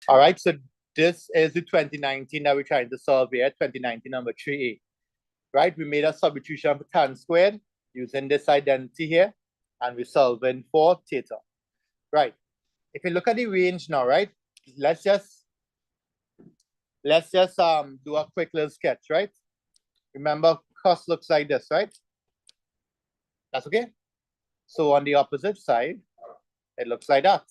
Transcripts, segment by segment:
All right, so this is the 2019 that we're trying to solve here, 2019 number 3A. Right, we made a substitution for tan squared using this identity here, and we're solving for theta. Right, if you look at the range now, right, let's just do a quick little sketch, right? Remember, cos looks like this, right? That's okay. So on the opposite side, it looks like that.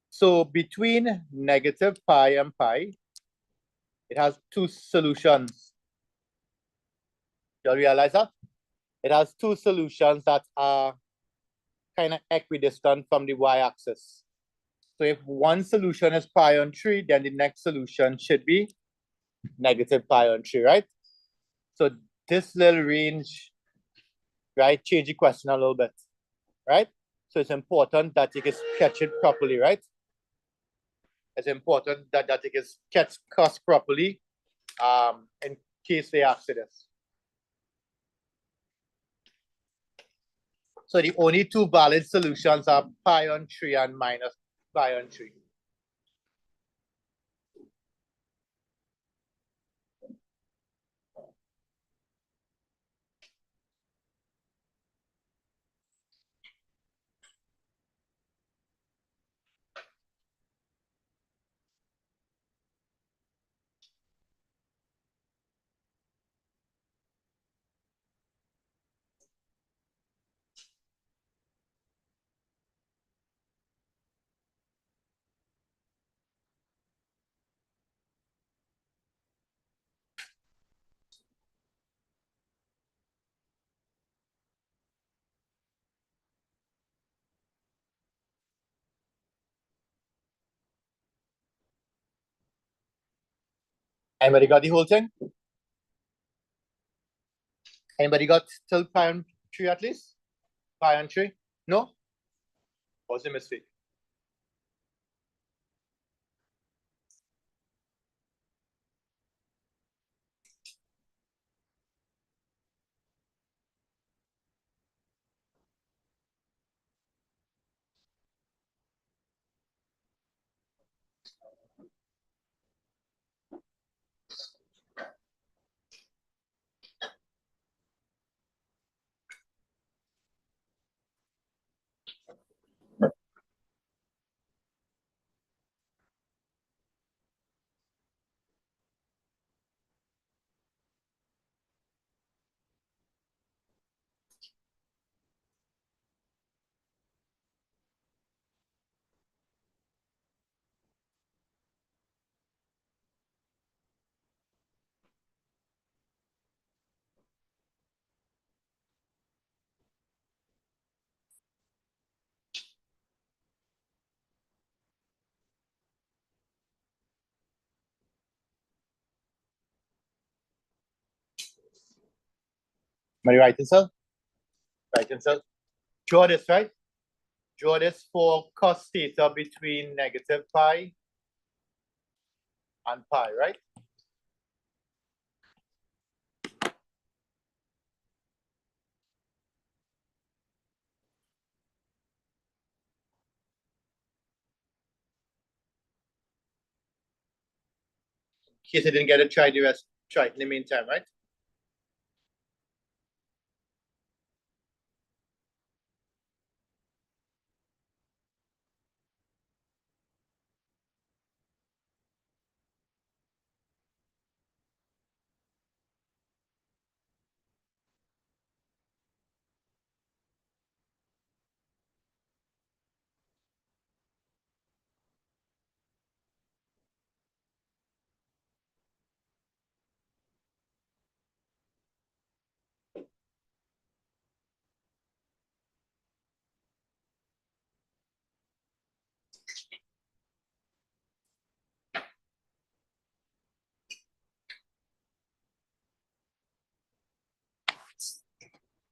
So between negative pi and pi, it has two solutions. You'll realize that? It has two solutions that are kind of equidistant from the y-axis. So if one solution is pi on 3, then the next solution should be negative pi on 3, right? So this little range, right, change the question a little bit, right? So it's important that you can sketch it properly, right? It's important that you can sketch cos properly in case they ask you this. So the only two valid solutions are pi on 3 and minus pi on 3. Anybody got the whole thing? Anybody got till pi on 3 at least? Pi on 3? No? What's the mistake? Am I right, sir? Right, sir. Draw this, right? Draw this for cos theta between negative pi and pi, right? In case I didn't get it, try it in the meantime, right?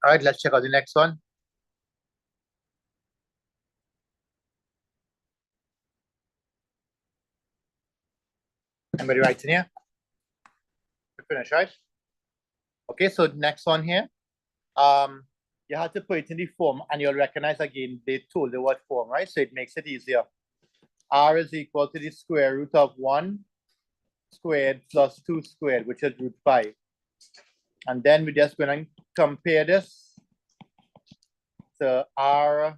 All right, let's check out the next one. Anybody writing here? Finish, right? Okay, so next one here. You have to put it in the form, and you'll recognize again they told you what form, right? So it makes it easier. R is equal to the square root of 1 squared plus 2 squared, which is root 5. And then we're just going to compare this to R,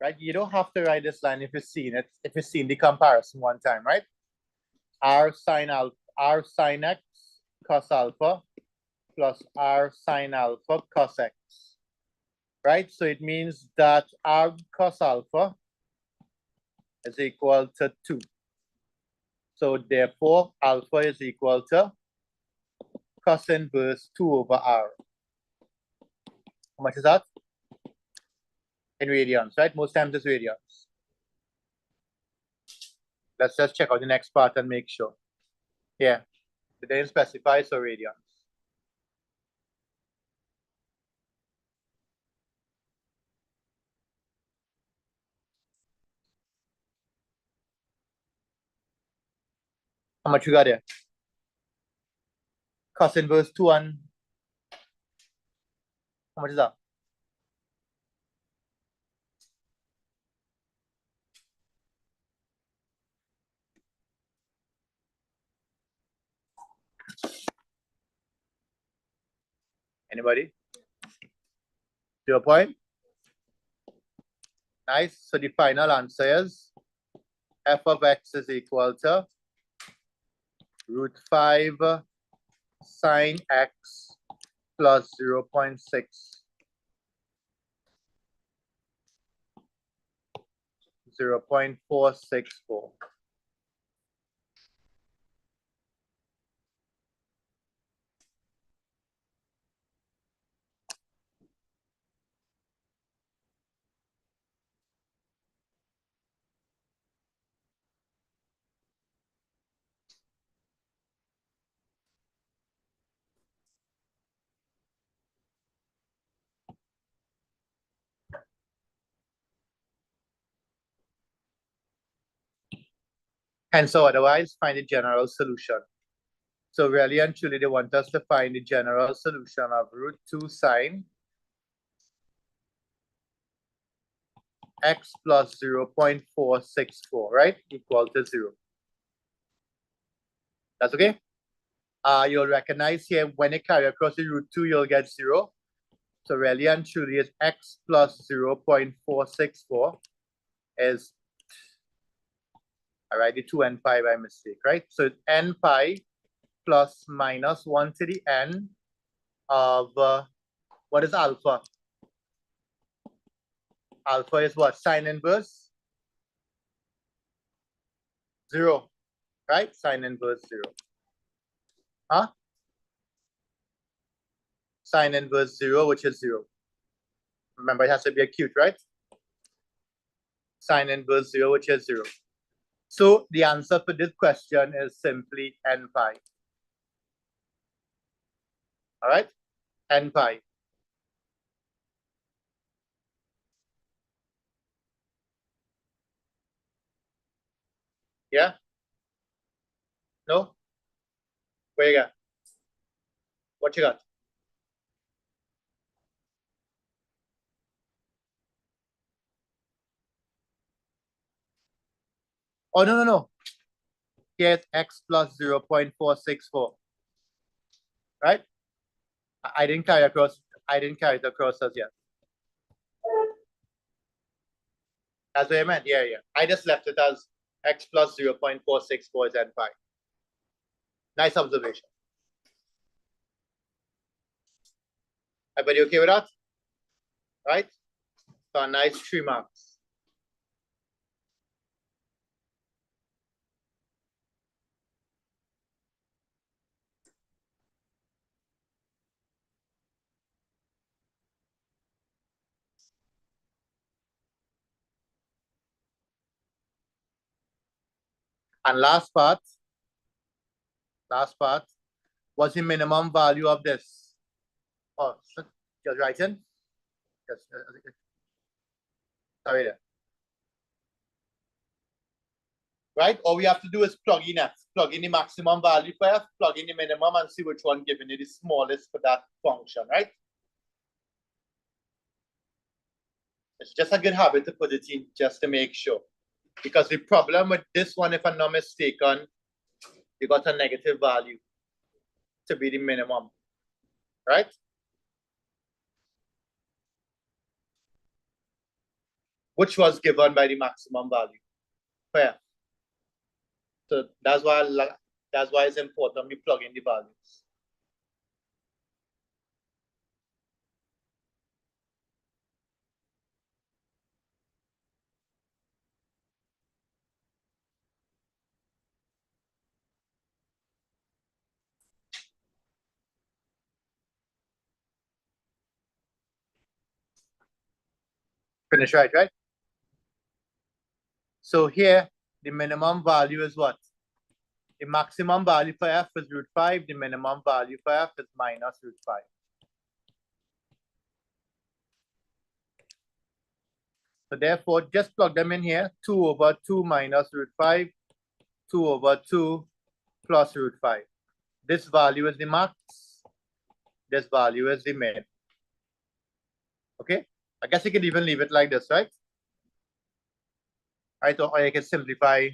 right? You don't have to write this line if you've seen it, if you've seen the comparison one time, right? R sine x cos alpha plus R sine alpha cos x, right? So it means that R cos alpha is equal to 2. So therefore, alpha is equal to cos inverse 2 over R. How much is that? In radians, right? Most times it's radians. Let's just check out the next part and make sure. Yeah, they didn't specify, so radians. How much you got there? Cos inverse 2 and how much is that? Anybody? 0 point? Nice. So the final answer is f of x is equal to root 5 sine x plus 0.6. 0.464. And so otherwise, find the general solution. So really and truly, they want us to find the general solution of root 2 sine x plus 0.464, right? Equal to 0. That's okay? You'll recognize here, when you carry across the root 2, you'll get 0. So really and truly, is x plus 0.464 is, I write the 2 and pi by mistake, right? So it's n pi plus minus 1 to the n of, what is alpha? Alpha is what? Sine inverse 0, right? Sine inverse 0. Huh? Sine inverse 0, which is 0. Remember, it has to be acute, right? Sine inverse 0, which is 0. So the answer for this question is simply n pi. All right? N pi. Yeah? No? Where you got? What you got? Oh, no, no, no. Here's x plus 0.464. Right? I didn't carry it across as yet. That's what I meant. Yeah, yeah. I just left it as x plus 0.464 is n pi. Nice observation. Everybody okay with that? Right? So a nice 3 marks. And last part, what's the minimum value of this? Oh, just write in. Just, sorry there. Right? All we have to do is plug in f, plug in the maximum value for f, plug in the minimum, and see which one giving you the smallest for that function, right? It's just a good habit to put it in just to make sure. Because the problem with this one, if I'm not mistaken, you got a negative value to be the minimum, right? Which was given by the maximum value. Fair. So that's why it's important we plug in the values. Finish right? So here, the minimum value is what? The maximum value for f is root 5. The minimum value for f is minus root 5. So therefore, just plug them in here. 2 over 2 minus root 5. 2 over 2 plus root 5. This value is the max. This value is the min. Okay? I guess you could even leave it like this, right? Right, or you can simplify.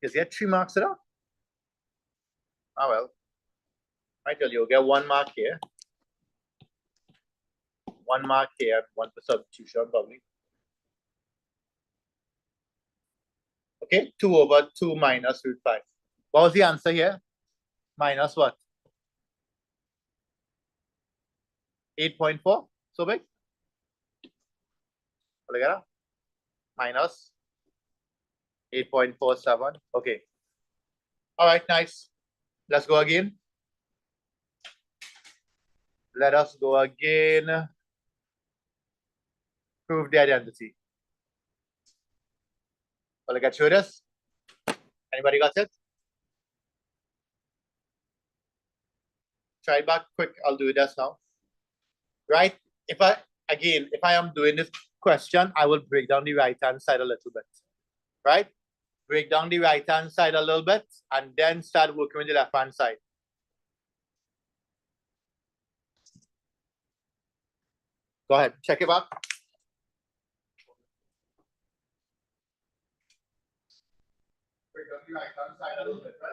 Is there 3 marks at all? Ah, well. Right, well, you'll get 1 mark here. 1 mark here, 1 for substitution, probably. Okay, 2 over 2 minus root 5. What was the answer here? Minus what? 8.4. So big? Minus 8.47. Okay. All right, nice. Let's go again. Let us go again. Prove the identity. Will I get through this? Anybody got it? Try it back quick. I'll do this now. Right? If I am doing this question, I will break down the right-hand side a little bit. Right? Break down the right-hand side a little bit and then start working with the left-hand side. Go ahead, check it back. Break down the right-hand side a little bit, right?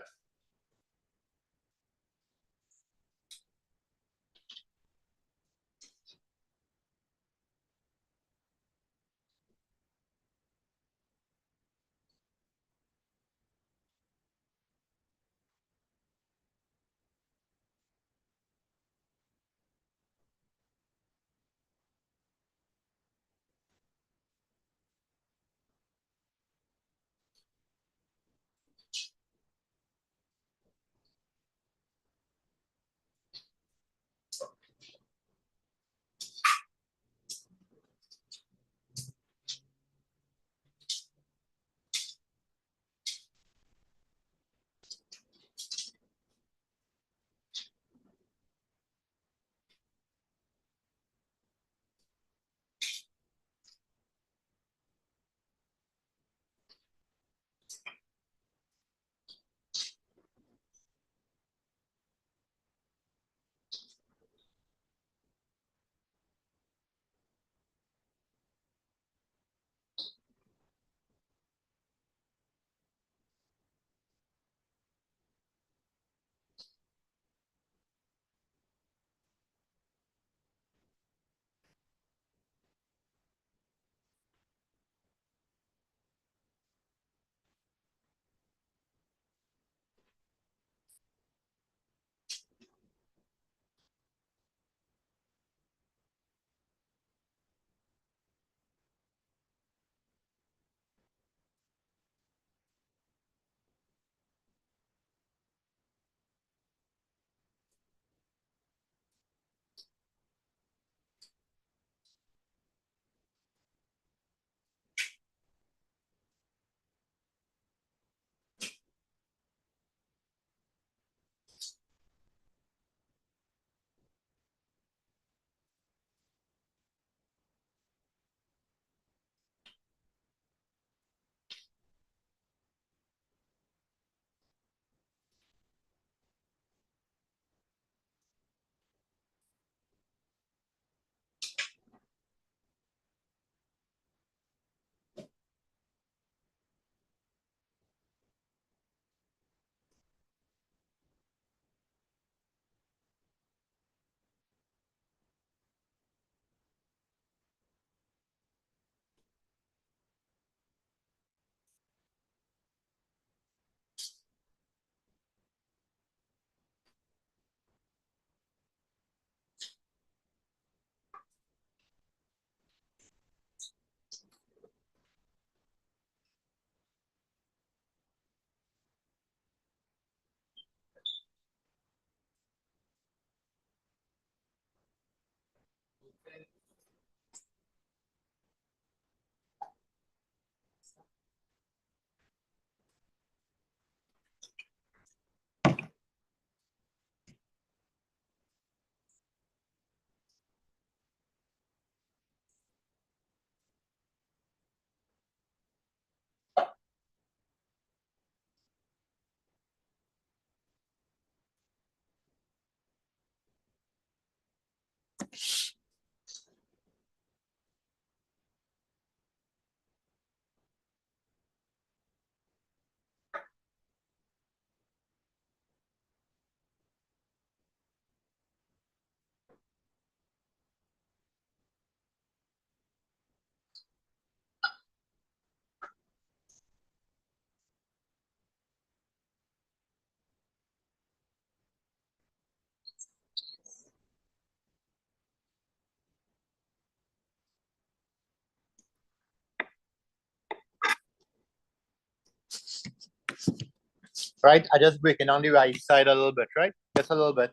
Right? I just breaking on the right side a little bit, right? Just a little bit.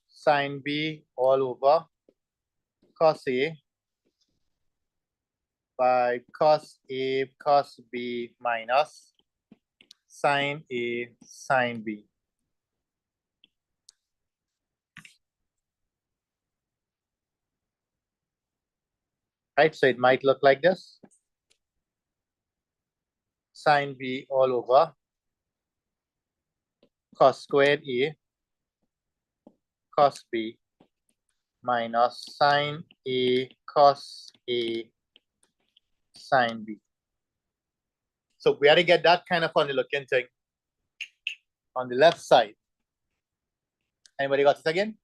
Sine B all over cos A by cos A cos B minus sine A sine B. Right? So it might look like this. Sine B all over cos squared A cos B minus sine A cos A sine B. So we had to get that kind of funny looking thing on the left side. Anybody got it again?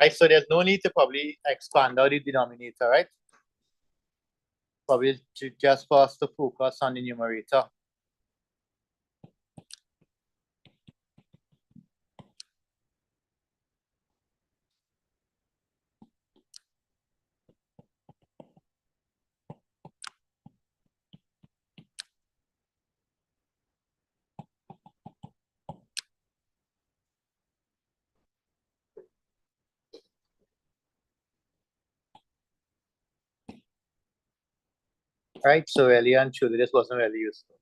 Right, so there's no need to probably expand out the denominator, right? Probably just for us to focus on the numerator. Right, so really and truly this wasn't really useful.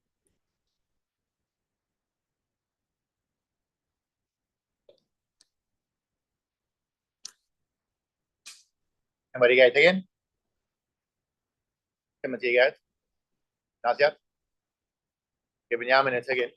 Anybody get it again? Timothy get it? Not yet? Giving you a minute again.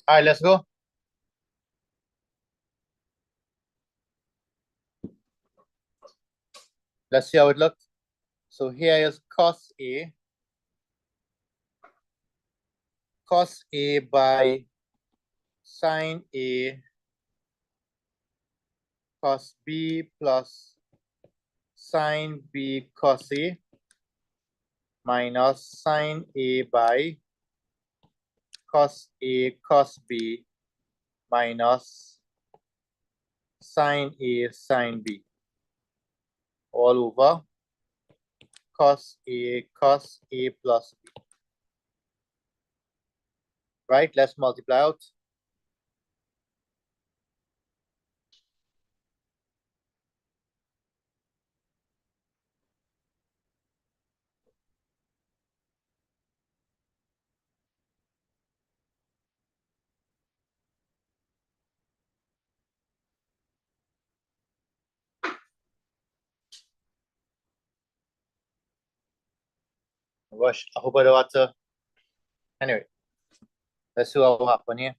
All right, let's go. Let's see how it looks. So here is cos A by sine A cos B plus sine B cos A minus sine A by cos A cos B minus sine A sine B all over cos A plus B. Right, let's multiply out. Gosh, I hope I don't have to. Anyway, let's see what will happen here.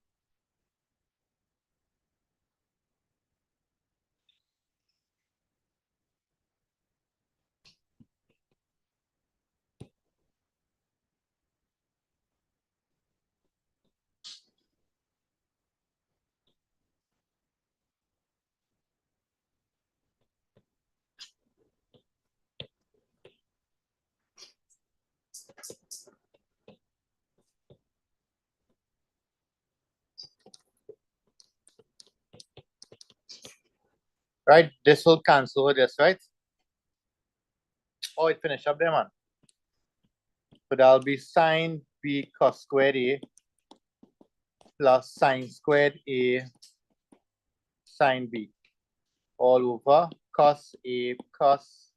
Right, this will cancel with this, right? Oh, it finished up there, man. So that'll be sine B cos squared A plus sine squared A sine B all over cos A plus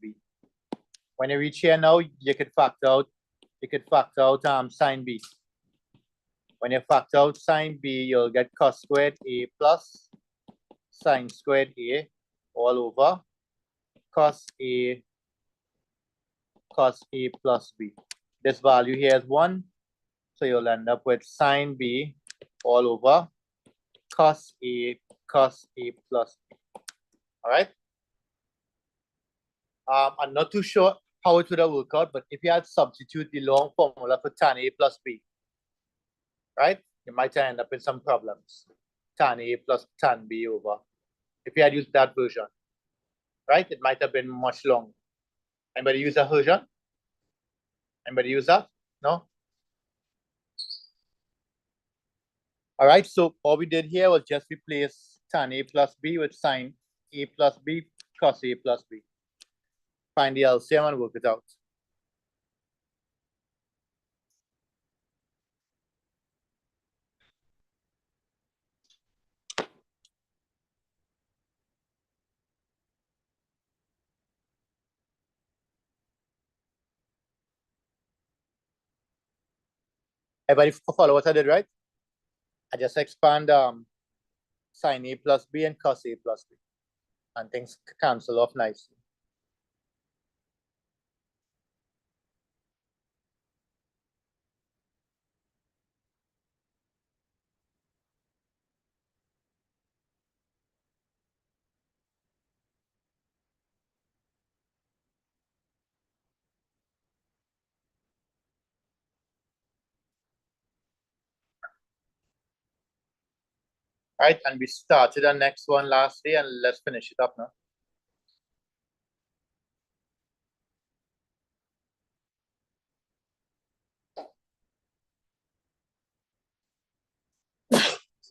B. When you reach here now, you could factor out sine B. When you factor out sine B, you'll get cos squared A plus sine squared A all over cos A plus B. This value here is 1, so you'll end up with sine B all over cos A plus B. All right. I'm not too sure how it would have worked out, but if you had substitute the long formula for tan A plus B, right, you might end up with some problems. Tan A plus tan B over. If you had used that version, right, it might have been much longer. Anybody use that version? Anybody use that? No? All right, so all we did here was just replace tan A plus B with sine A plus B cos A plus B. Find the LCM and work it out. Everybody follow what I did, right? I just expand sine A plus B and cos A plus B. And things cancel off nicely. Right, and we started the next one lastly, and let's finish it up now.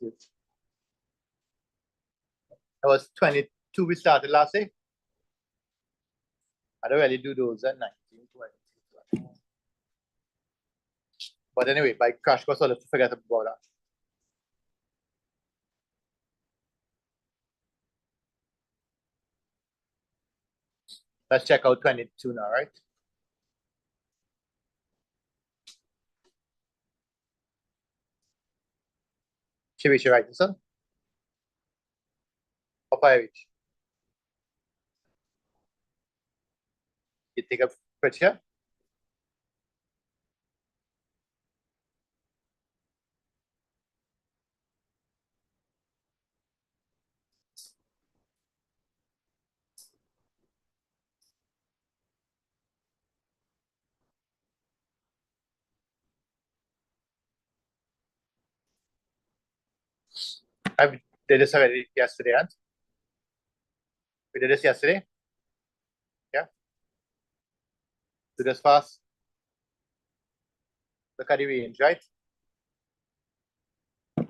It was 22 we started last day. I don't really do those at 19, 20. But anyway, by crash course, I'll have to forget about that. Let's check out 22 now, right? Should we write this one? Or I reach? You take a picture? I did this already yesterday, and we did this yesterday. Yeah. Do this fast. Look at the range, right? I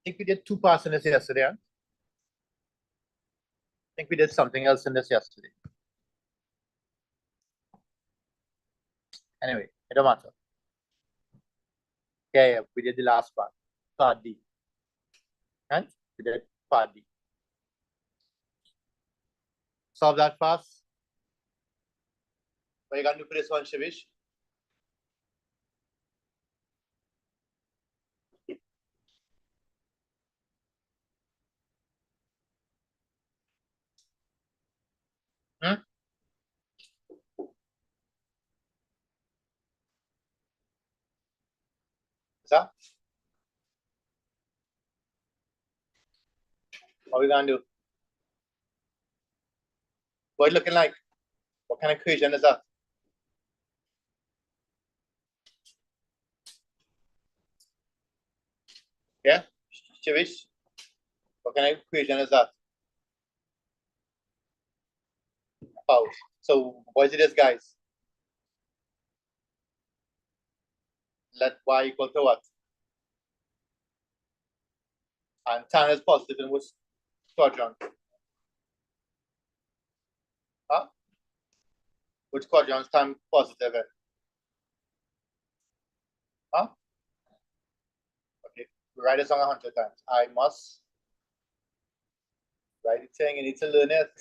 think we did 2 parts in this yesterday, and I think we did something else in this yesterday. Anyway, it don't matter. Yeah, we did the last part, part D. And we did part D. Solve that fast. What are you gonna do for this one, Shivish? Hmm? Is that? What are we gonna do? What are you looking like? What kind of equation is that? Yeah, Shivish? What kind of equation is that? Oh, so what is it, guys? Let y equal to what? And tan is positive in which quadrant? Huh? Which quadrant is tan positive in? Huh? Okay, write this on 100 times. I must write it saying you need to learn it.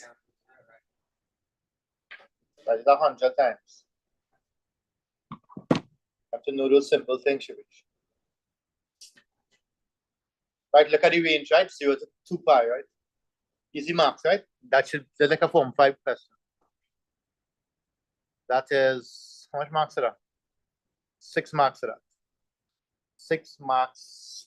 Write it 100 times. You have to know those simple things, Shivish. Right, look at the range, right? 0 to 2 pi, right? Easy marks, right? That's like a form 5 question. That is, how much marks are that? 6 marks are that. 6 marks.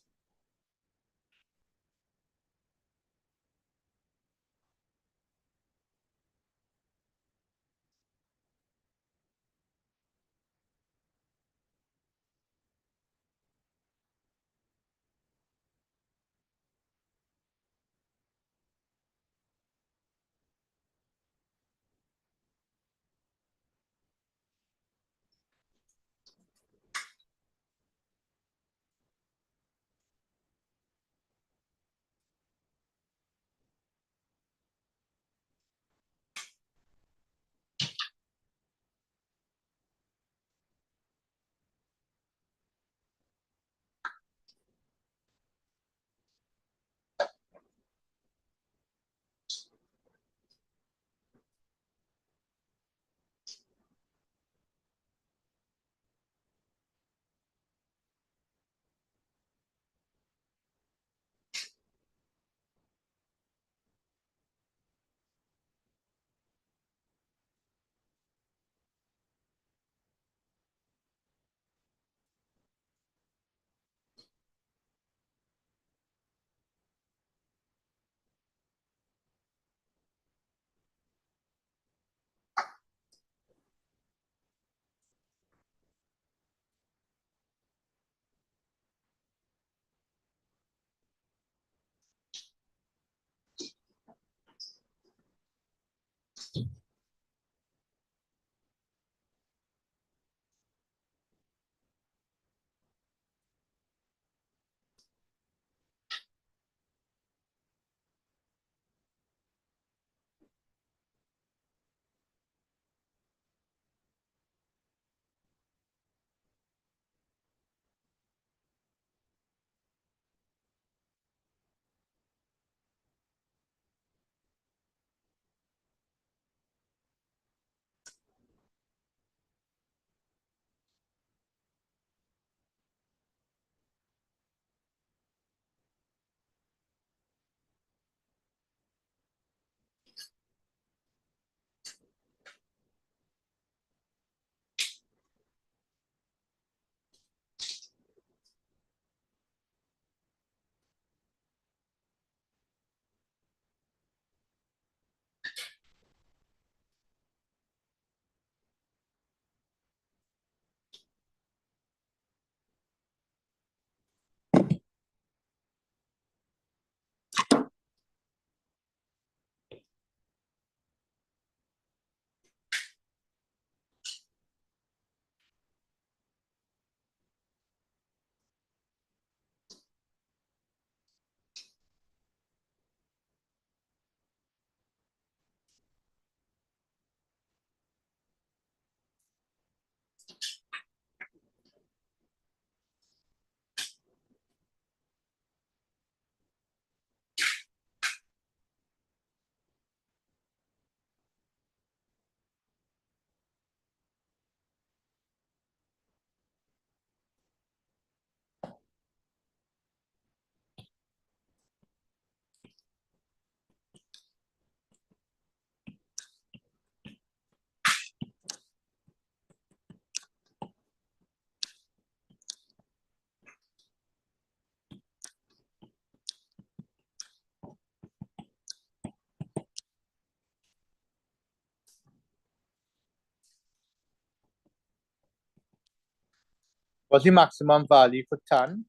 What's the maximum value for tan?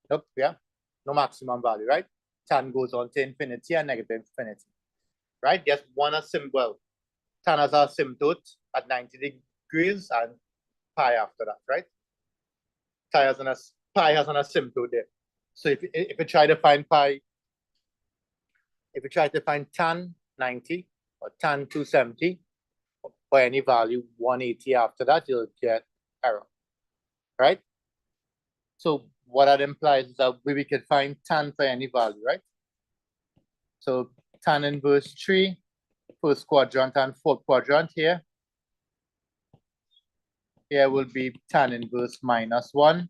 Nope, yeah, no maximum value, right? Tan goes on to infinity and negative infinity, right? Just one symbol. Tan has a asymptote at 90 degrees and pi after that, right? Pi has an asymptote there. So if you try to find pi, if you try to find tan 90 or tan 270 for any value 180 after that, you'll get error, right? So what that implies is that we can find tan for any value, right? So tan inverse 3, first quadrant and fourth quadrant here. Here will be tan inverse -1.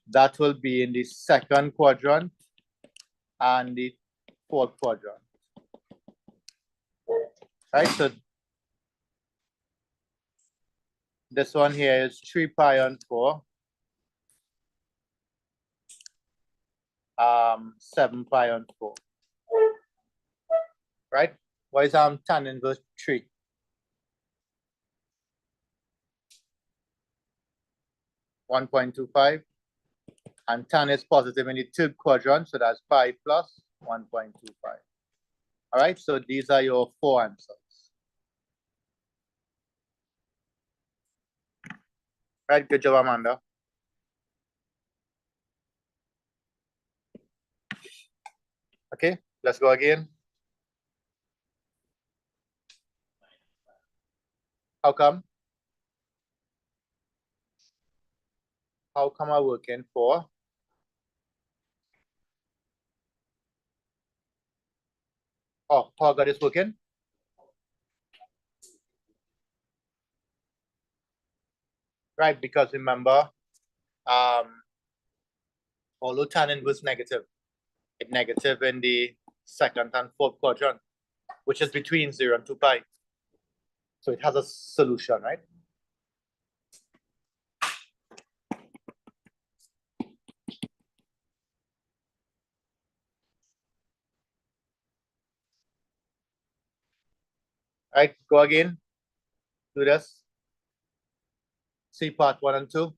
That will be in the second quadrant and the fourth quadrant. Right, so this one here is 3 pi on 4. 7 pi on 4. Right? What is tan inverse 3? 1.25. And tan is positive in the third quadrant, so that's pi plus 1.25. All right, so these are your 4 answers. Right, good job, Amanda. Okay, let's go again. How come? How come I'm working for? Oh, how God is working? Right, because remember, although tan inverse negative, it's negative in the second and fourth quadrant, which is between 0 and 2 pi. So it has a solution, right? All right, go again. Do this. See part 1 and 2.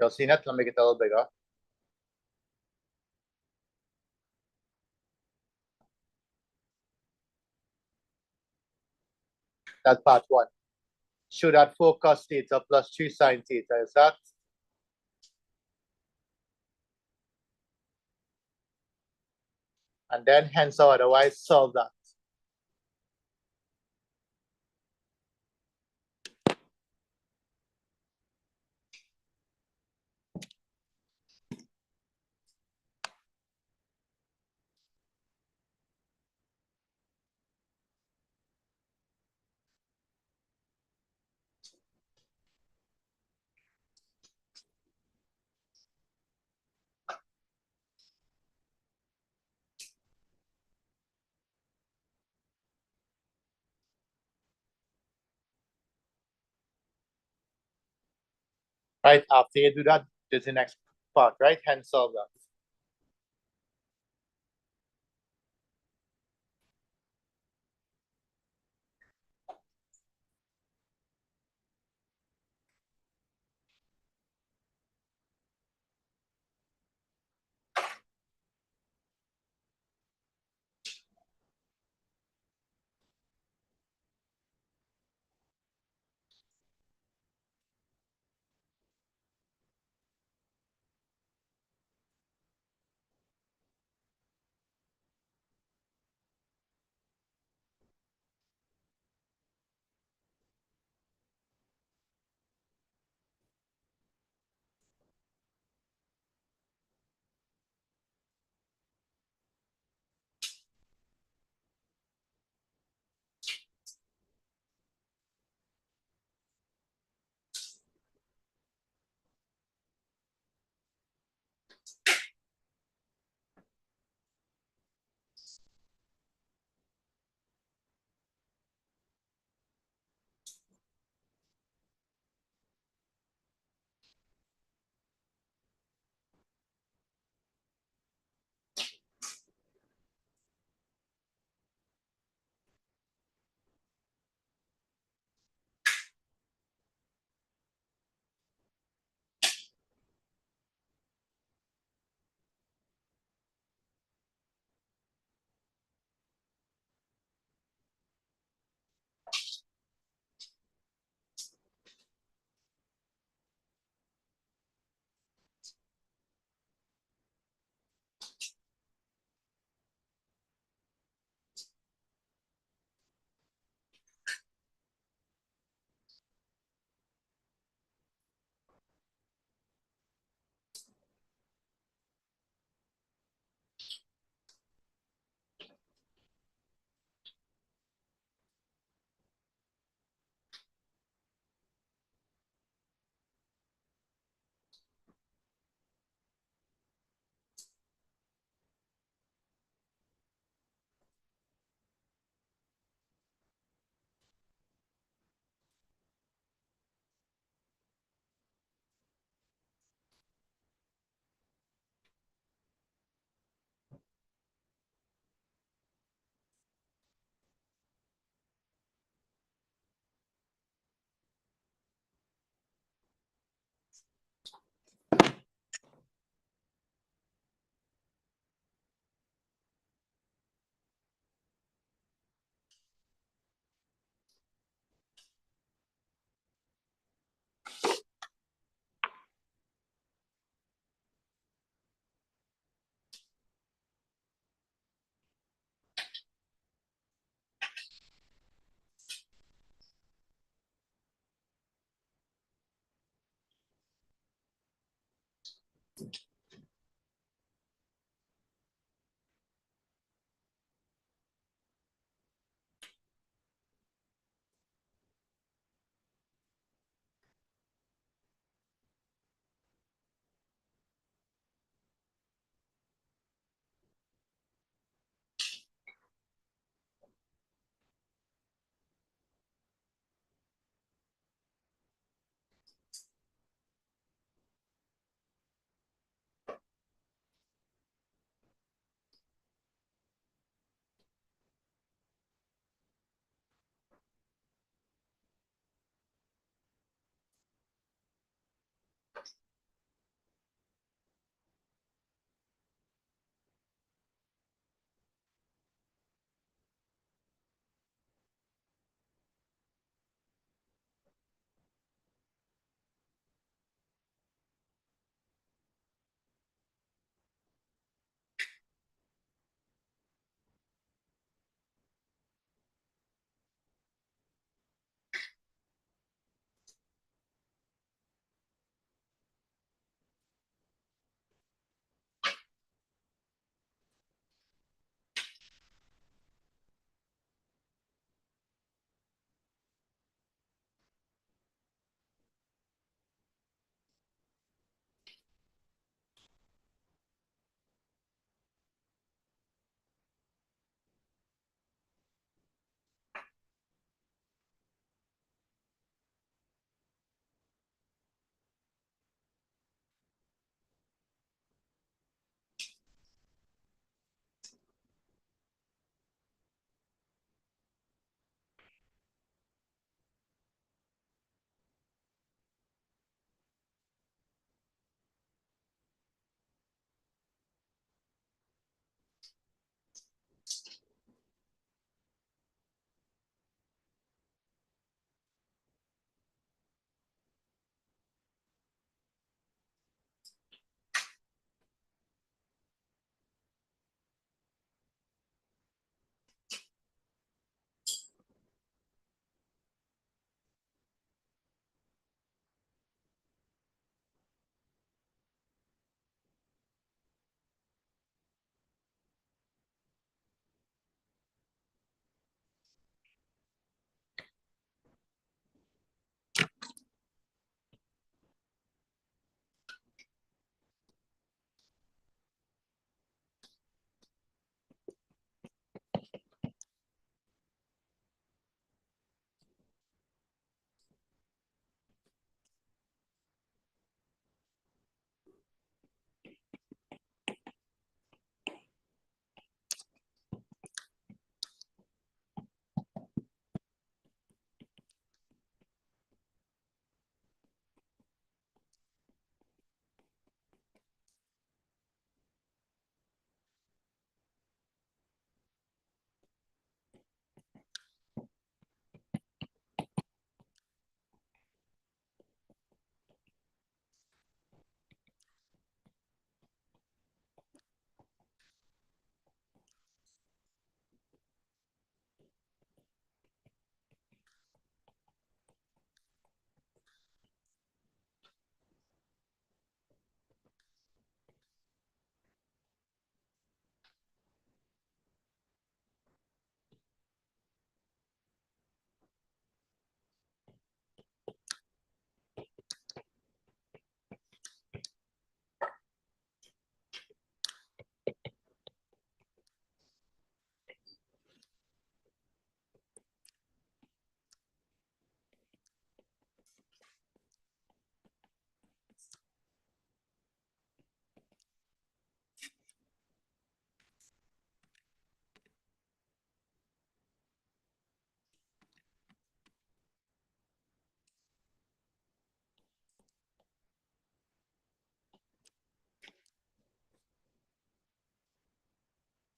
You'll see it. Let me make it a little bigger. That's part 1. Show that 4 cos theta plus 3 sin theta is that. And then hence or otherwise solve that. Right, after you do that, there's the next part, right? Hence solve that.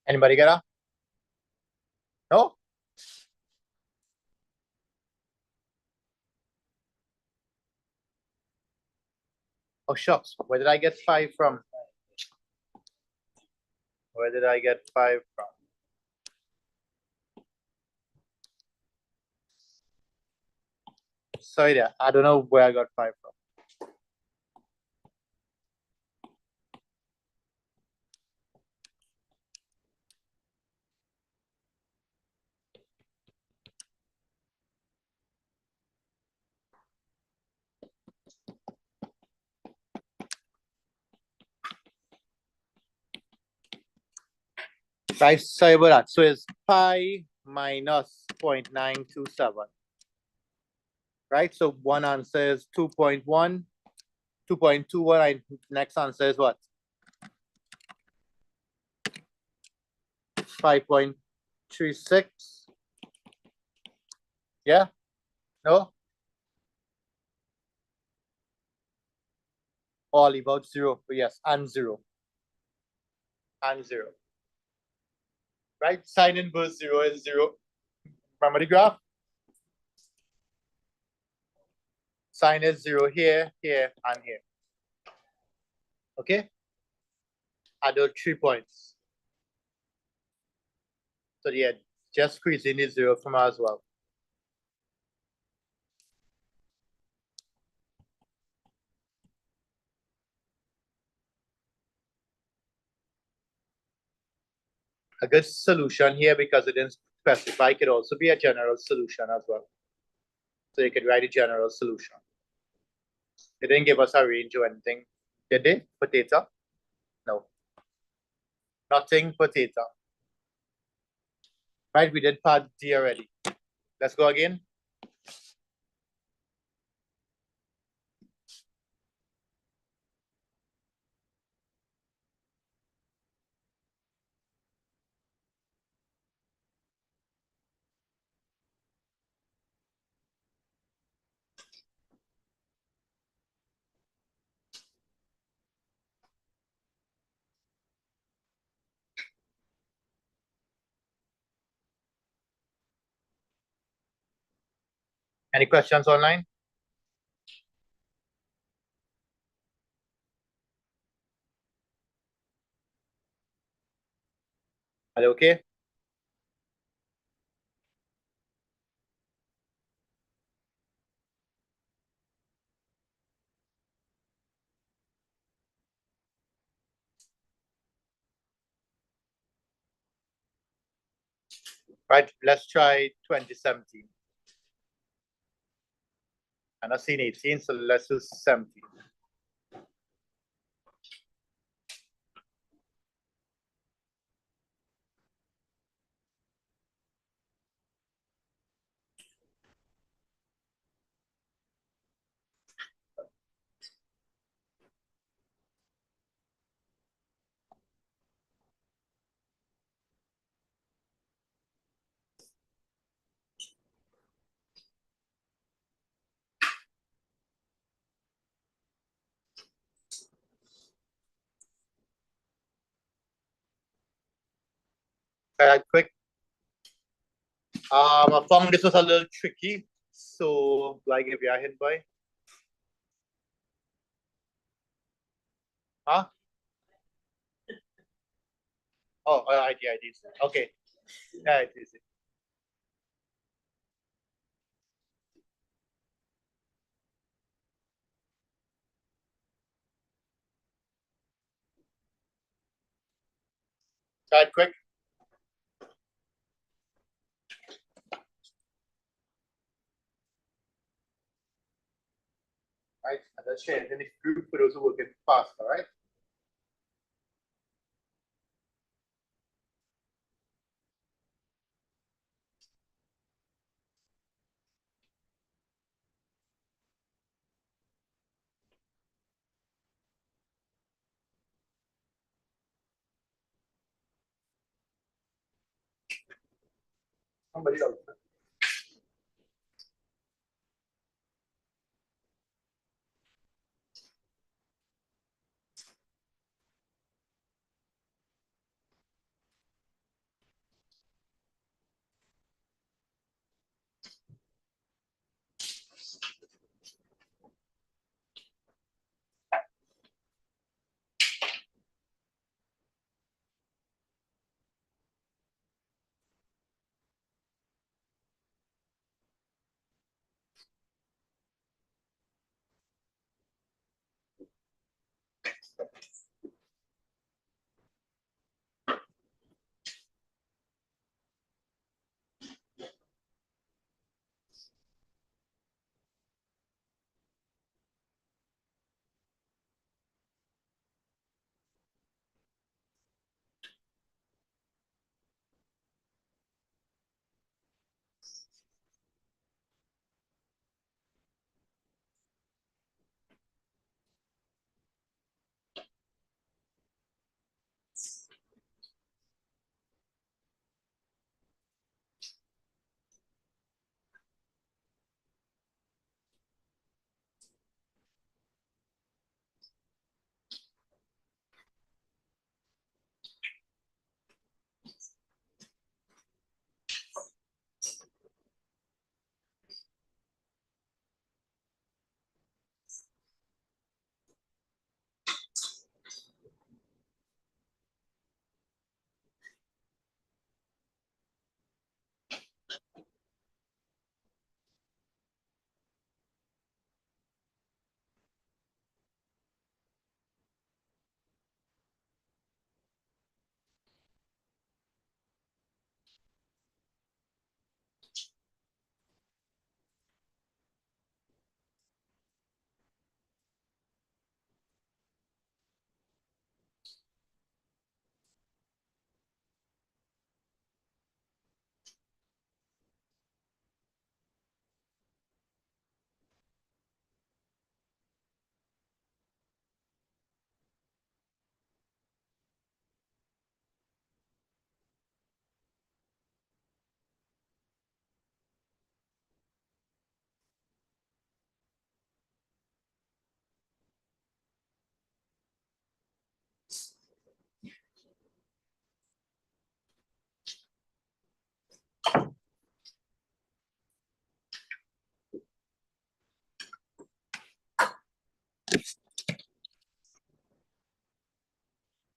Anybody get up? No? Oh, shucks. Where did I get 5 from? Where did I get 5 from? Sorry there. I don't know where I got 5 from. Right, sorry about that. So it's pi minus 0.927. Right, so one answer is 2.1, 2.21. Next answer is what? 5.36. Yeah? No? All about zero. Yes, and zero. And zero. Right? Sine inverse zero is zero. Remember the graph? Sine is zero here, here, and here. Okay? Add those 3 points. So yeah, just squeeze in the zero from as well. A good solution here, because it didn't specify, could also be a general solution as well. So you could write a general solution. They didn't give us a range or anything, did they? Potato? No. Nothing potato. Right, we did part D already. Let's go again. Any questions online? Are they okay? Right, let's try 2017. And I've seen 18, so let's do 17. Quick. I found this was a little tricky, so do I give you a hint, boy? Huh? Oh, I did. Okay. Yeah, it is. Try it quick. Right, and let's share it in the group for those who work it fast, all right? Somebody else.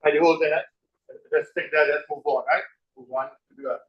Had you hold in it? Just stick there, just move on, right? Move on to the other.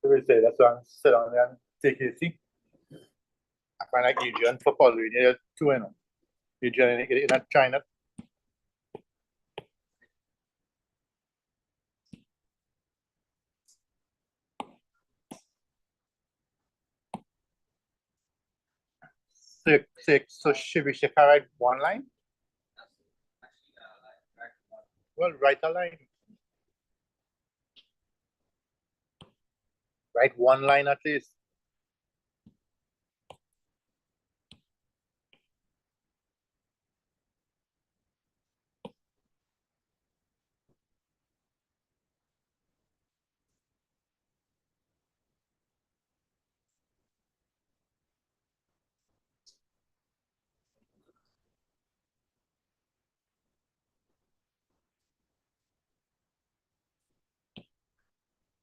We say that's why sit down there and take it easy. I find like Adrian football, we need two in them. Adrian in China. So should we write one line? Well, write a line. Write one line at least.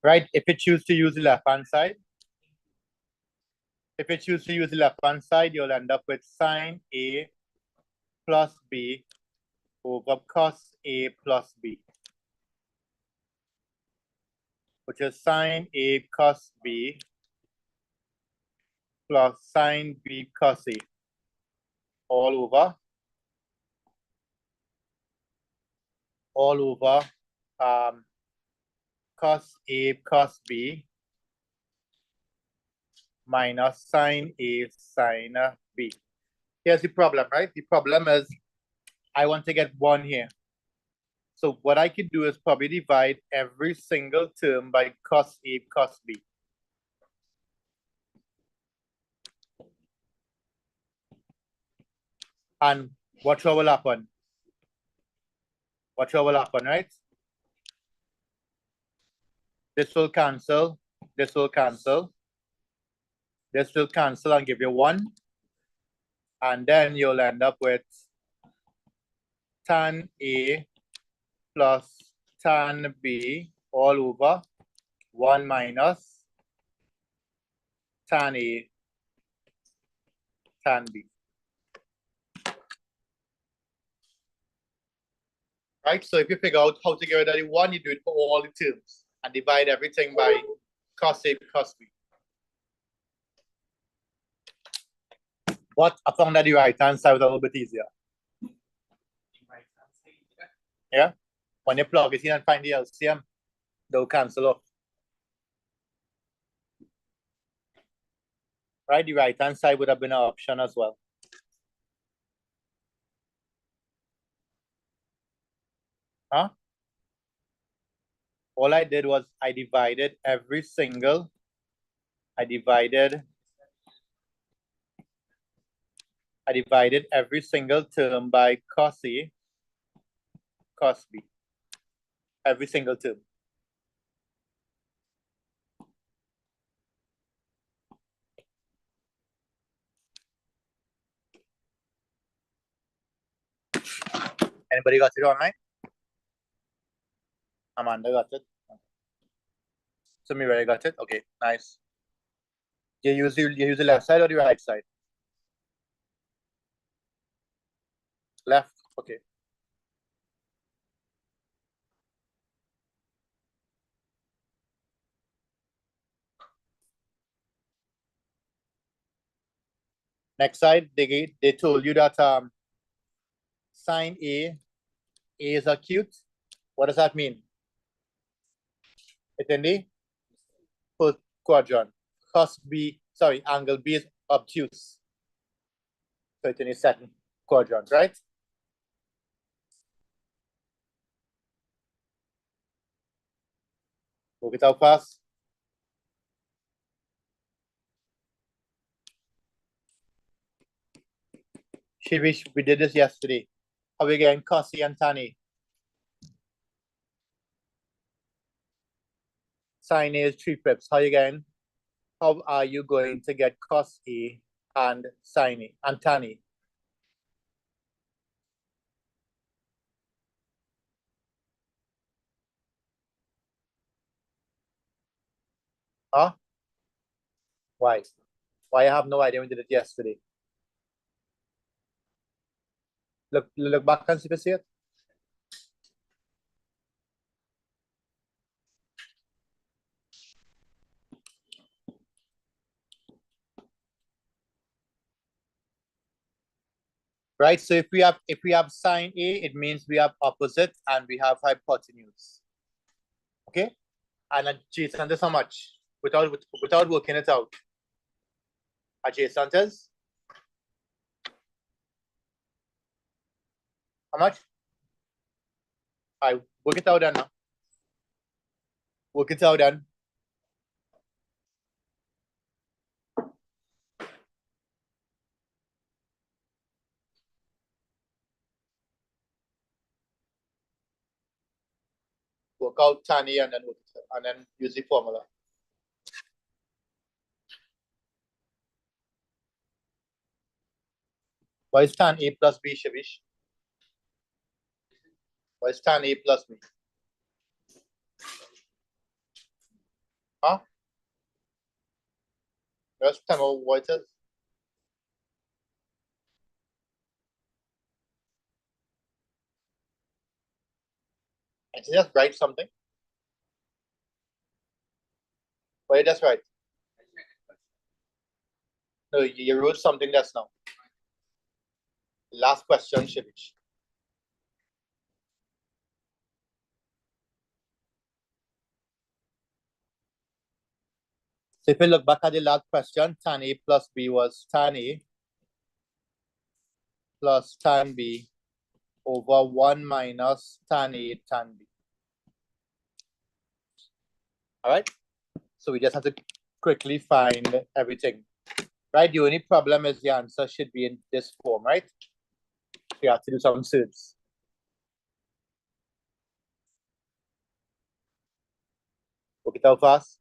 right? If you choose to use the left-hand side, you'll end up with sine A plus B over cos A plus B, which is sine A cos B plus sine B cos A, all over cos A cos B minus sine A sine B. Here's the problem, right? The problem is I want to get 1 here. So what I could do is probably divide every single term by cos A cos B. And what will happen? Right? This will cancel. This will cancel. This will cancel and give you 1. And then you'll end up with tan A plus tan B all over 1 minus tan A tan B. Right? So if you figure out how to get rid of the 1, you do it for all the terms and divide everything by cos A cos B. But I found that the right-hand side was a little bit easier. Yeah? When you plug it in and find the LCM, they'll cancel off. Right? The right-hand side would have been an option as well. Huh? All I did was I divided every single term by cos A, cos B. Every single term. Anybody got it online? Amanda got it. So Mira got it. Okay, nice. You use the left side or the right side? Left. Okay. Next side, they told you that sine A is acute. What does that mean? It's in the first quadrant. Angle B is obtuse. So it's in the second quadrant, right? Work it out fast. Shivish, we did this yesterday. How are we getting cos A and tan A? Sine A is 3 pips. How are you going to get cos A and sine A and tan A? Huh? Why? Why I have no idea we did it yesterday. Look back and see if you see it. Right? So if we have sine A, it means we have opposite and we have hypotenuse. Okay? And adjacent is how much? Without working it out. Adjacent is how much? I work it out then now. Work it out then. Work out tan A and then use the formula. Why is tan A plus B, Shavish? Why is tan A plus B? Huh? Just tell me what it is. I just write something. But that's right. No, you wrote something that's now. Last question, Shivish. So if you look back at the last question, tan A plus B was tan A plus tan B over 1 minus tan A tan B. All right? So we just have to quickly find everything. Right? The only problem is the answer should be in this form, right? So you have to do some searches. Work it out fast.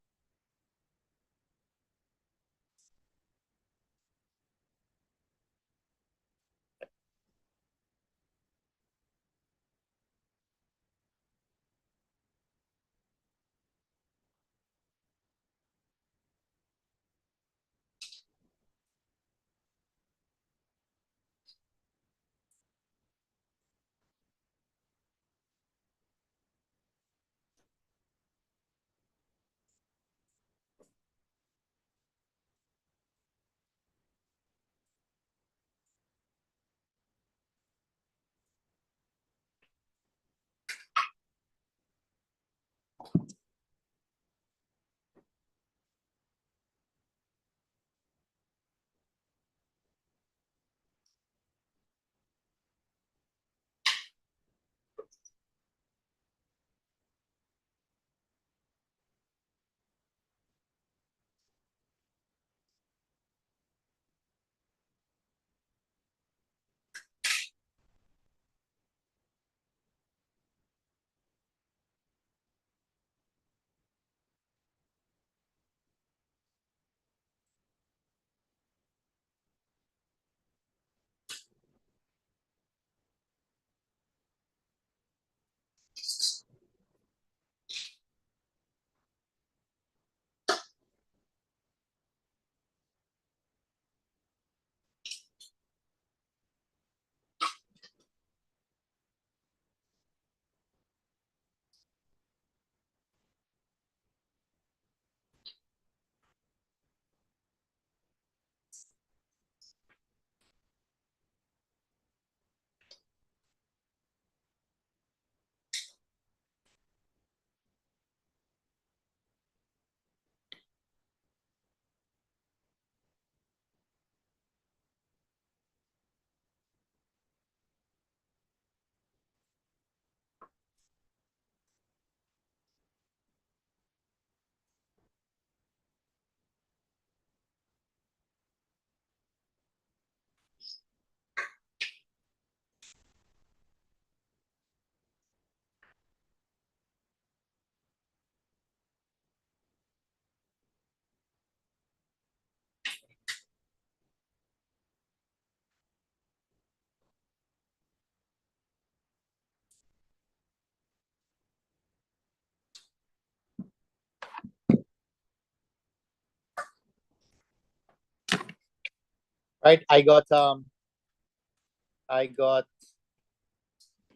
Right? I got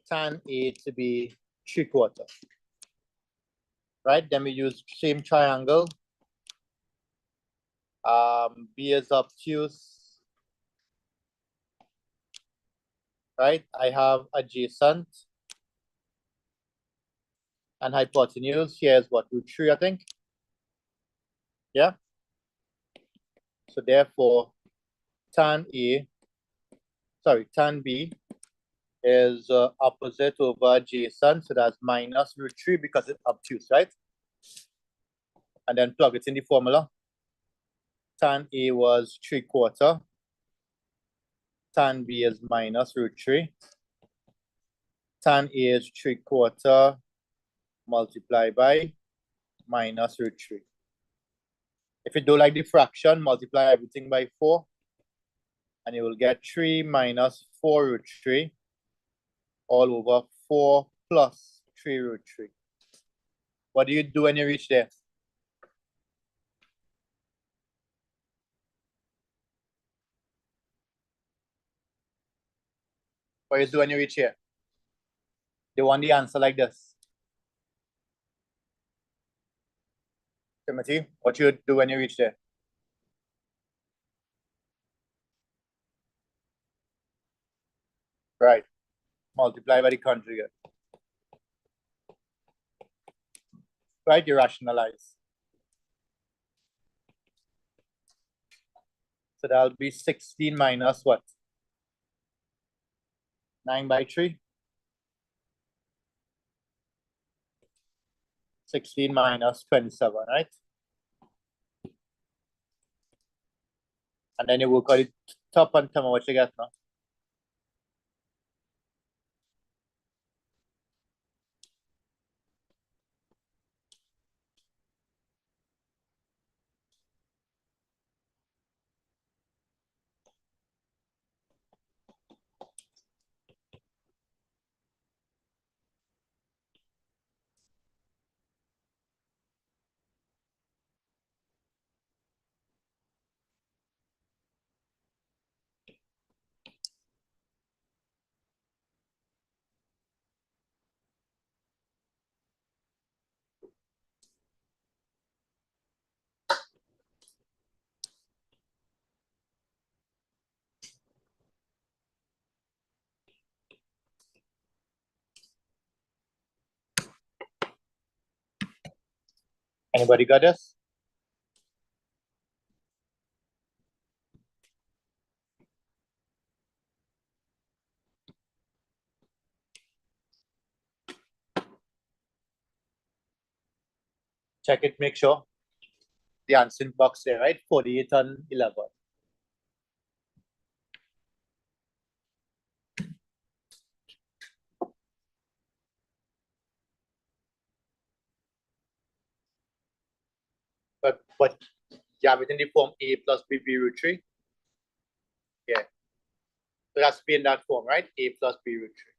tan A to be 3/4. Right? Then we use same triangle. B is obtuse. Right? I have adjacent and hypotenuse. Here's what, √3, I think. Yeah. So therefore, tan B is opposite over adjacent. So that's minus √3 because it's obtuse, right? And then plug it in the formula. Tan A was 3/4. Tan B is minus √3. Tan A is 3/4 multiplied by minus √3. If you don't like the fraction, multiply everything by 4. And you will get 3 minus 4√3 all over 4 plus 3√3. What do you do when you reach there? What you do when you reach here? They want the answer like this. Timothy, what you do when you reach there? Right. Multiply by the conjugate. Right, you rationalize. So that'll be 16 minus what? 9 by 3? 16 minus 27, right? And then you work on the top and tell me what you get now. Anybody got this? Check it, make sure. The answering box there, right? 48 and 11. But you have it in the form a plus b root 3. Yeah. So that's be in that form, right? A plus b root 3.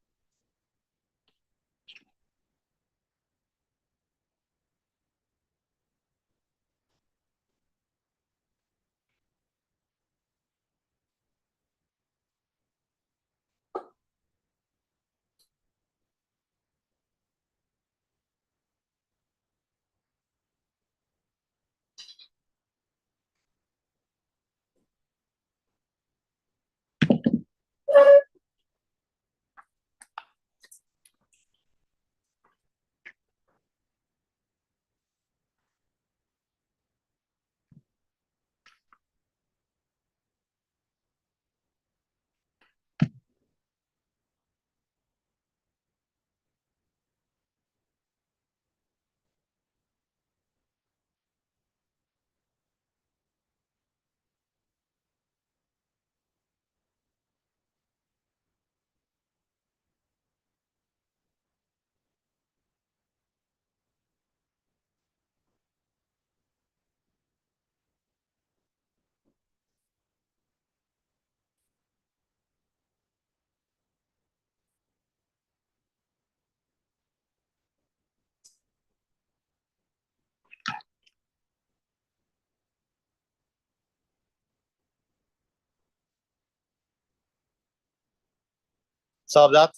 Solve that.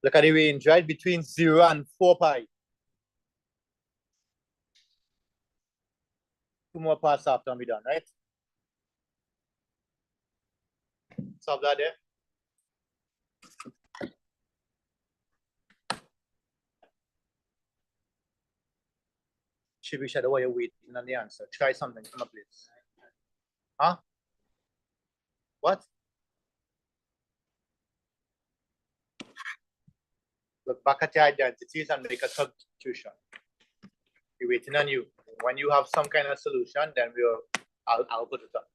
Look at the range, right? Between 0 and 4 pi. 2 more parts after we done, right? Solve that there. Should we shadow while you're waiting on the answer? Try something. Come up, please. Huh? What? Look back at your identities and make a substitution. We're waiting on you. When you have some kind of solution, then I'll put it up.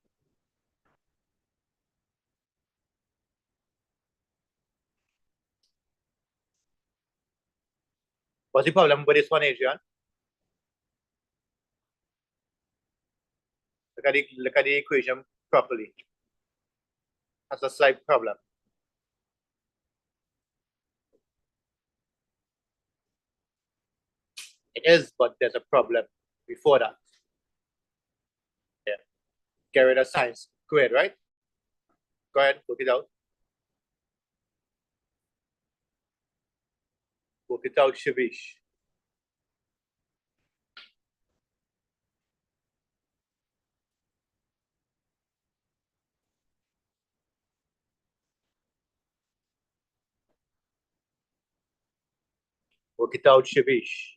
What's the problem with this one, Adrian? Look at the equation properly. That's a slight problem. It is, but there's a problem before that. Yeah. Get rid of sine squared, right? Go ahead, work it out. Work it out, Shavish. Work it out, Shavish.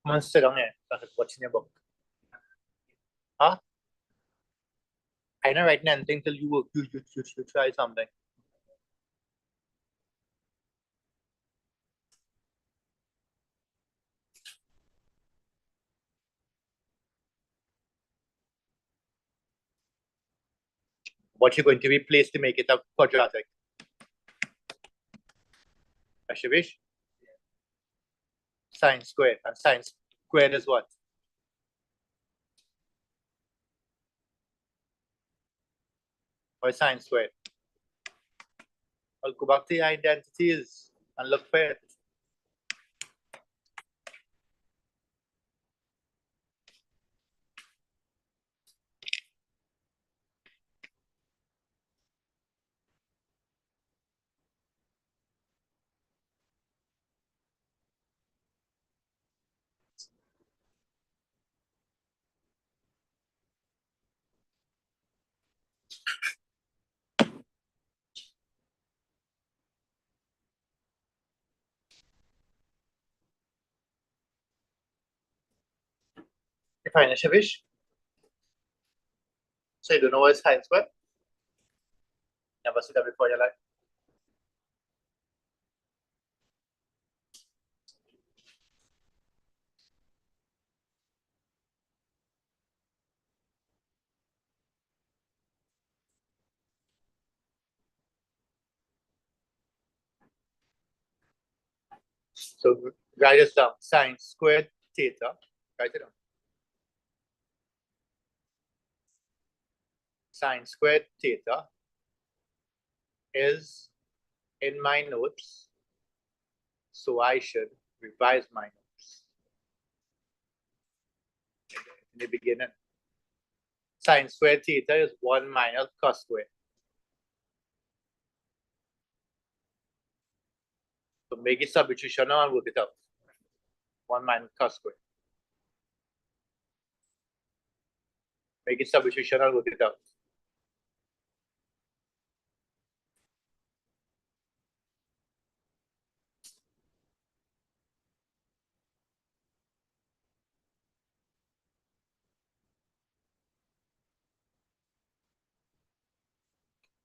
Come on, sit down here. What's in your book? Huh? I'm not writing anything till you work. You try something. What you're going to replace to make it a quadratic? Shavish? Sine squared. And sine squared is what? Or sine squared? I'll go back to your identities and look for it. You find it, Shavish? So you don't know what sine squared? Never seen that before in your life. So write this down. Sine squared theta. Write it down. Sine squared theta is in my notes, so I should revise my notes in the beginning. Sine squared theta is 1 minus cos squared. So make it substitutional and work it out. 1 minus cos squared. Make it substitutional and work it out.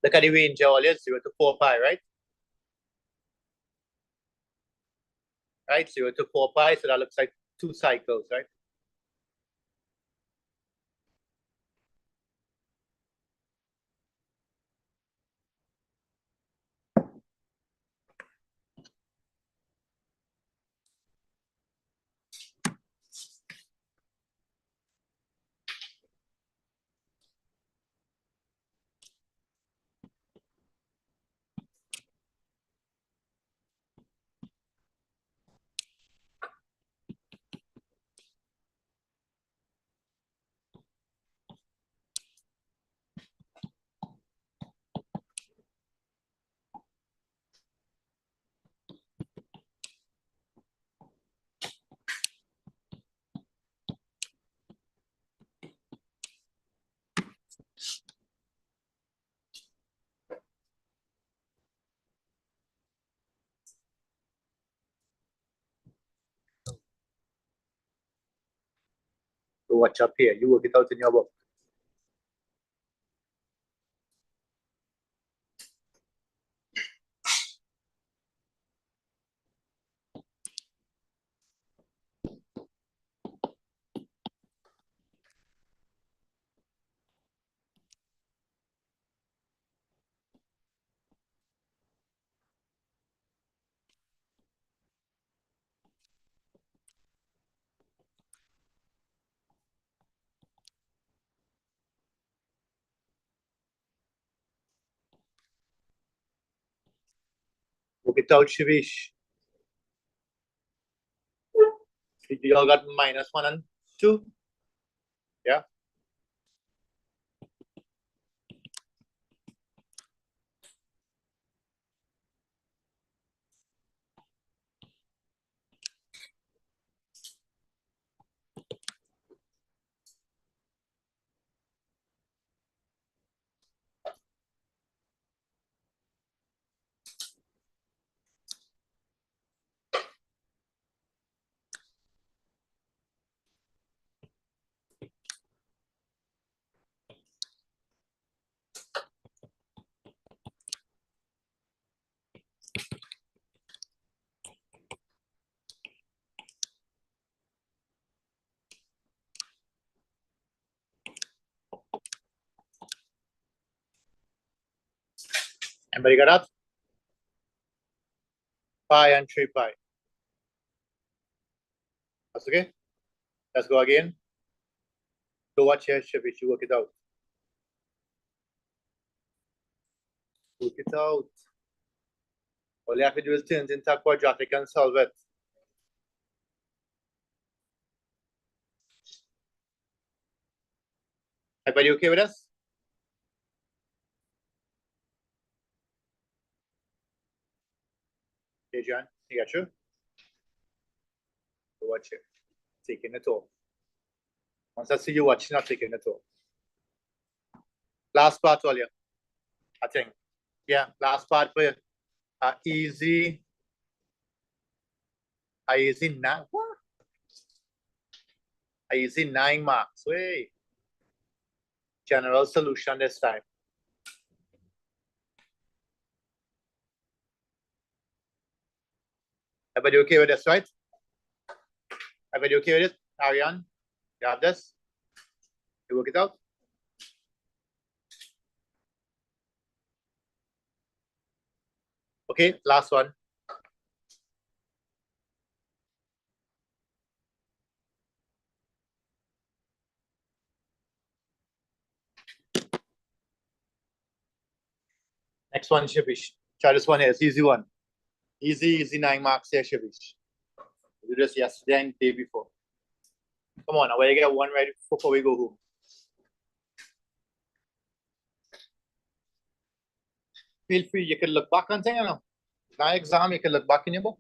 Look at the range always 0 to 4 pi, right? Right, 0 to 4 pi, so that looks like 2 cycles, right? So watch up here. You work it out in your book. Work it out, Shivish. You all got -1 and 2? Yeah. Anybody got that? Pi and 3 pi. That's okay? Let's go again. So watch here, we should work it out. Work it out. All you have to do is turn it into a quadratic and solve it. Everybody okay with this? Hey, John, you got you? So watch it. Taking it off. Once I see you watching, I'm taking it off. Last part, all you. I think. Yeah, last part for you. Easy 9. What? Easy 9 marks. Wait. General solution this time. Everybody okay with this, right? Everybody okay with it? Ariane, you have this? You work it out? Okay, last one. Next one, Shivish. Try this one here. It's easy one. Easy 9 marks here, Shivish. You do this yesterday and the day before. Come on, I want to get one ready before we go home. Feel free, you can look back on things, you know. Now exam, you can look back in your book.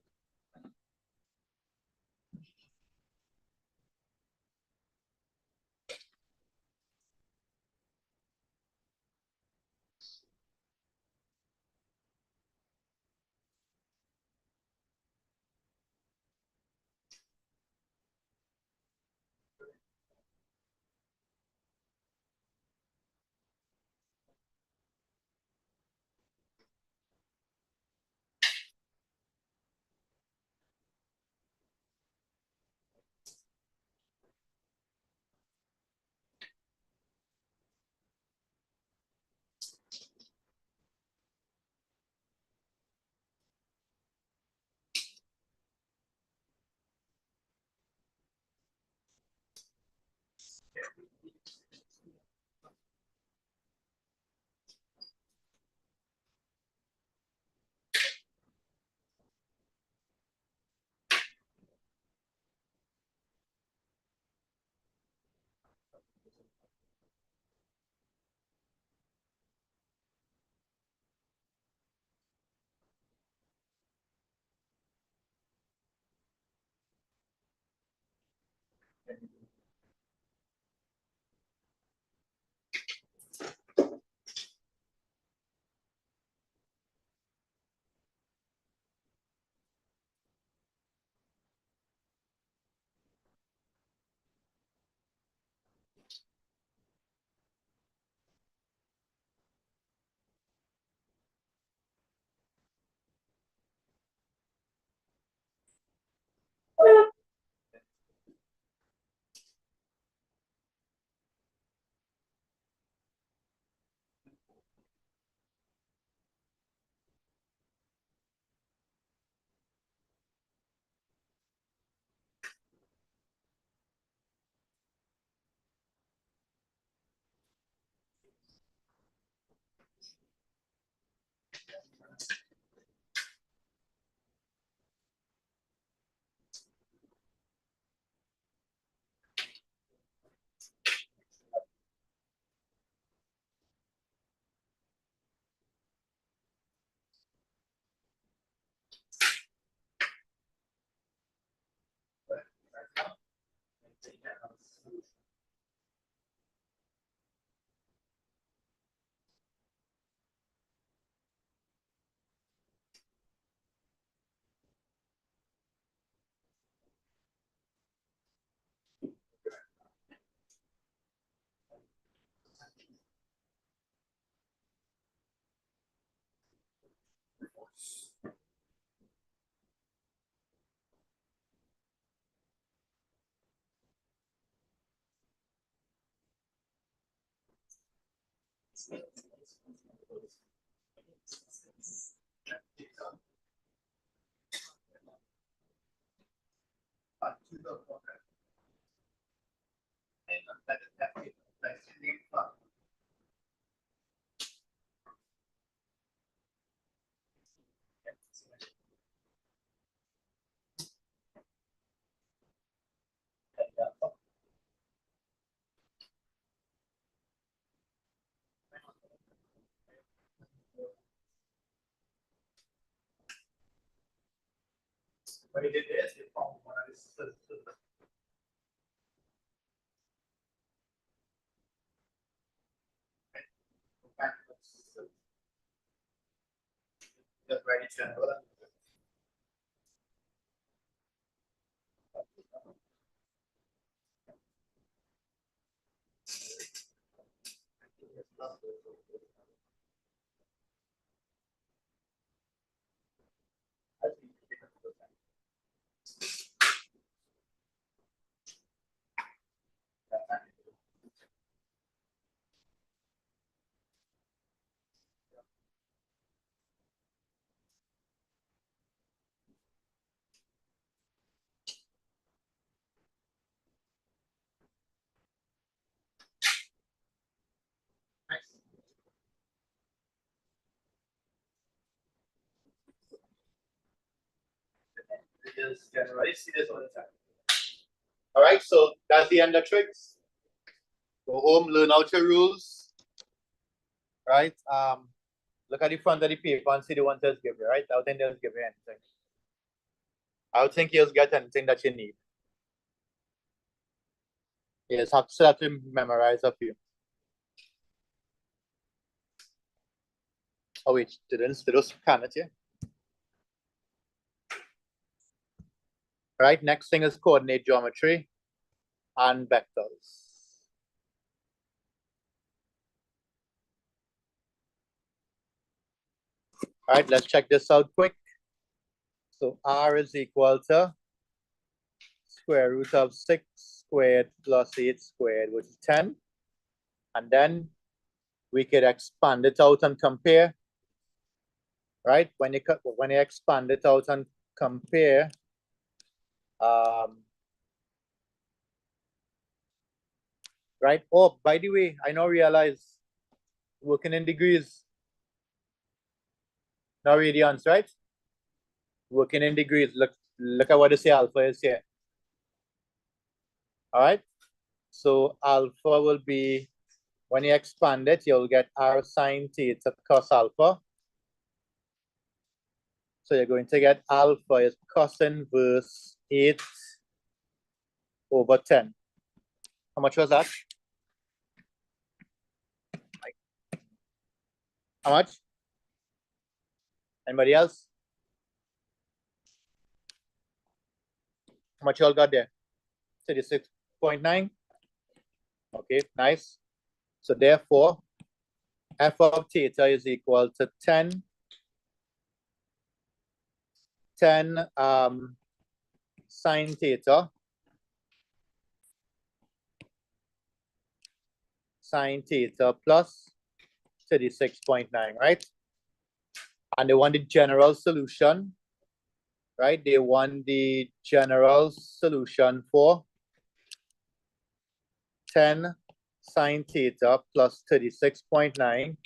When he did this, he found one of his just write it down. Just generally see this all the time. All right, so that's the end of tricks. Go home, learn out your rules. Right? Look at the front of the paper and see the ones that's give you, right? I don't think they'll give you anything. I don't think you'll get anything that you need. You just have to memorize a few. Oh wait, didn't scan it here. Right, next thing is coordinate geometry and vectors. All right, let's check this out quick. So R is equal to square root of 6 squared plus 8 squared, which is 10. And then we could expand it out and compare. Right, when you expand it out and compare, right? Oh, by the way, I now realize working in degrees, not radians, right? Working in degrees. Look at what the alpha is here. All right. So alpha will be, when you expand it, you'll get r sine theta cos alpha. So you're going to get alpha is cos inverse 8 over 10. How much was that? How much? Anybody else? How much you all got there? 36.9. Okay, nice. So therefore, f of theta is equal to 10 sine theta plus 36.9, right? And they want the general solution, right? They want the general solution for 10 sine theta plus 36.9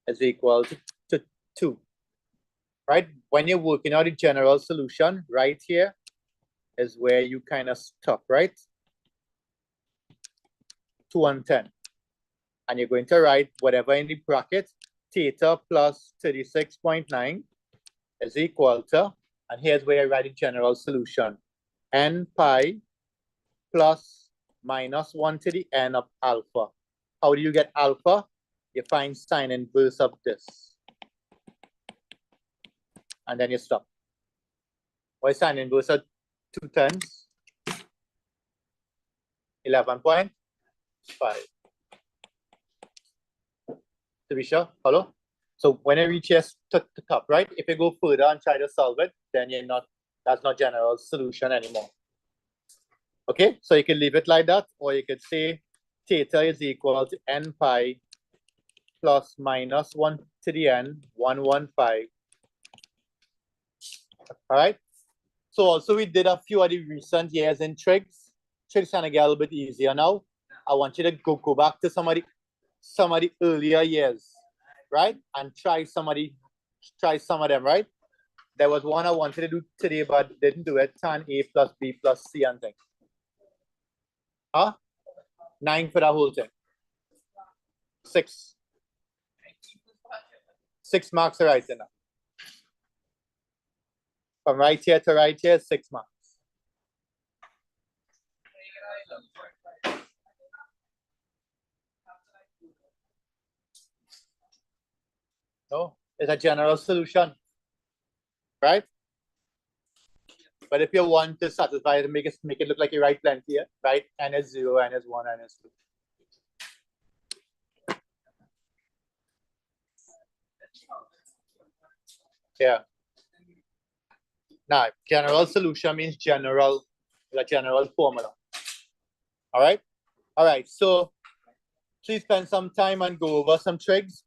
is equal to 2, right? When you're working out the general solution, right here is where you kind of stop, right? 2 and 10. And you're going to write whatever in the bracket, theta plus 36.9 is equal to, and here's where I write the general solution, n pi plus minus 1 to the n of alpha. How do you get alpha? You find sine inverse of this. And then you stop. What is sine inverse of 2 times? 11.5. To be sure, hello? So when I reach here to the top, right? If you go further and try to solve it, then that's not general solution anymore. Okay, so you can leave it like that, or you could say theta is equal to n pi plus minus 1 to the n, 115. All right, So also we did a few of the recent years in trigs. Trigs kind of get a little bit easier now. I want you to go back to some of the earlier years, right? And try some of them, right? There was one I wanted to do today, but didn't do it. Tan A plus B plus C and thing. Huh? 9 for the whole thing. 6. 6 marks are right enough. From right here to right here, 6 marks. No, it's a general solution, right? But if you want to satisfy it, make it look like you write plenty here, right? N is 0, N is 1, N is 2. Yeah. Now, general solution means the general formula. All right. All right. So please spend some time and go over some trigs.